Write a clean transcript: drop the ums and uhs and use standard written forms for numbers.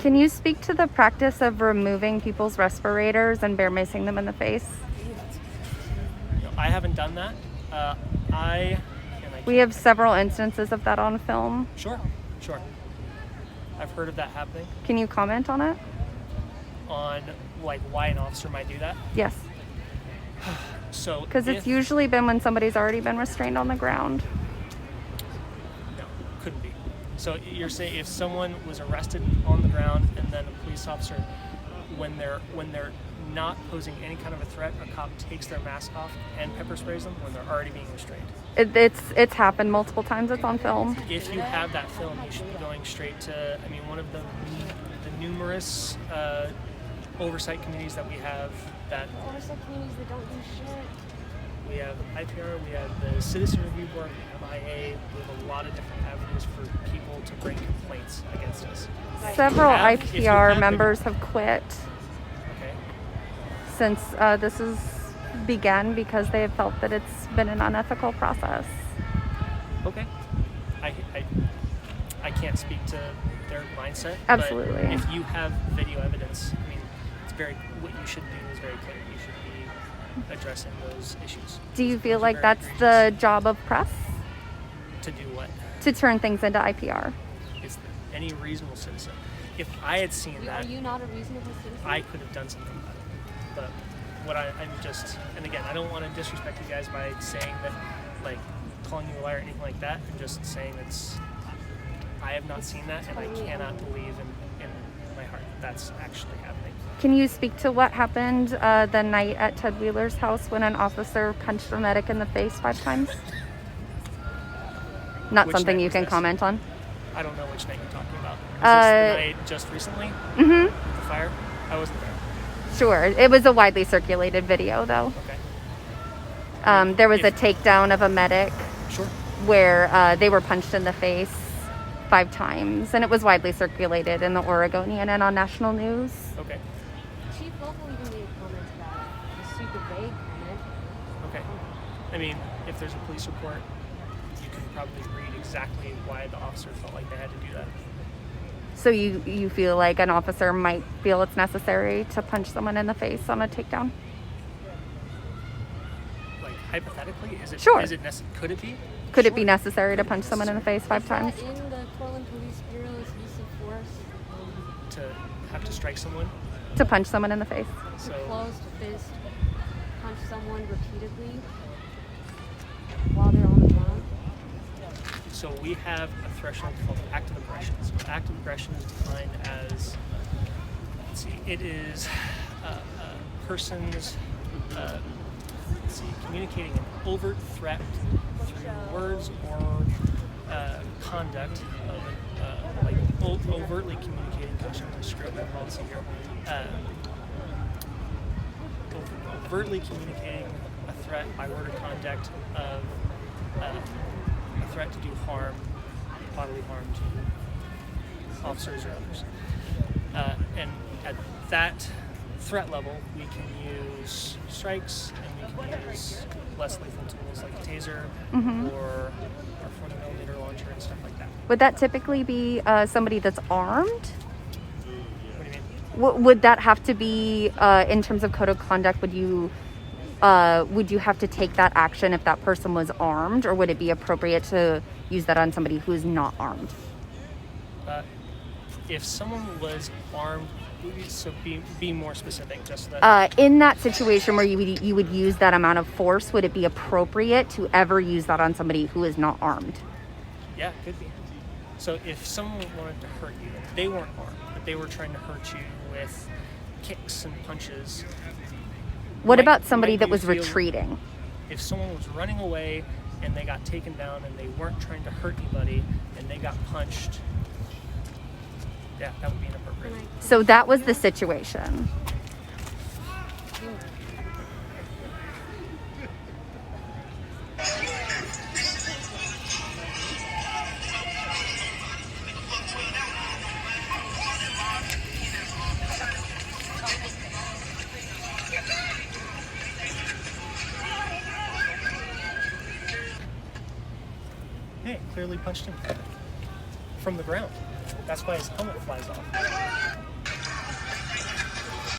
Can you speak to the practice of removing people's respirators and bear macing them in the face? No, I haven't done that. We have several instances of that on film. Sure. I've heard of that happening. Can you comment on it? On like why an officer might do that? Yes. So because it's usually been when somebody's already been restrained on the ground. No, couldn't be. So you're saying if someone was arrested on the ground and then a police officer, when they're not posing any kind of a threat, a cop takes their mask off and pepper sprays them when they're already being restrained? It's happened multiple times. It's on film. If you have that film, you should be going straight to, one of the numerous oversight committees that we have that... Oversight committees that don't do shit. We have IPR, we have the Citizen Review Board, we have IA, we have a lot of different avenues for people to bring complaints against us. Several IPR members have quit. Okay. Since this has began because they have felt that it's been an unethical process. Okay. I can't speak to their mindset. Absolutely. But if you have video evidence, what you should do is very clear. You should be addressing those issues. Do you feel like that's the job of press? To do what? To turn things into IPR. Is any reasonable citizen. If I had seen that... Are you not a reasonable citizen? I could have done something about it. But what I'm just... And again, I don't want to disrespect you guys by saying that, like, calling you a liar or anything like that. I'm just saying I have not seen that, and I cannot believe in my heart that's actually happening. Can you speak to what happened the night at Ted Wheeler's house when an officer punched a medic in the face 5 times? Not Which something night you was can this? comment on. I don't know which night you're talking about. Was this the night just recently? Mm-hmm. The fire? I wasn't there. Sure. It was a widely circulated video, though. Okay. There was a takedown of a medic. Sure. Where they were punched in the face 5 times, and it was widely circulated in the Oregonian and on national news. Okay. Chief Local even made comments about it. It's super vague comment. Okay. If there's a police report, you can probably read exactly why the officer felt like they had to do that. So you feel like an officer might feel it's necessary to punch someone in the face on a takedown? Like, hypothetically, is it? Sure. Could it be? Could it be necessary to punch someone in the face 5 times? In the Portland Police Bureau's use of force. To have to strike someone? To punch someone in the face. So, Closed fist, punch someone repeatedly while they're on the ground. So we have a threshold called active aggression. So active aggression is defined as, it is a person's, communicating an overt threat through words or conduct of overtly communicating. Gosh, I'm going to screw up my policy here. Overtly communicating a threat by word or conduct of a threat to do harm, bodily harm to officers or others. And at that threat level, we can use strikes and we can use less lethal tools like a taser or our 40mm launcher and stuff like that. Would that typically be somebody that's armed? What do you mean? Would that have to be, in terms of code of conduct, would you have to take that action if that person was armed, or would it be appropriate to use that on somebody who is not armed? If someone was armed, so be more specific, just so that... In that situation where you would use that amount of force, would it be appropriate to ever use that on somebody who is not armed? Yeah, it could be. So if someone wanted to hurt you, they weren't armed, but they were trying to hurt you with kicks and punches. What about somebody that was retreating? If someone was running away and they got taken down and they weren't trying to hurt anybody and they got punched, yeah, that would be inappropriate. So that was the situation. Hey, clearly punched him from the ground. That's why his helmet flies off.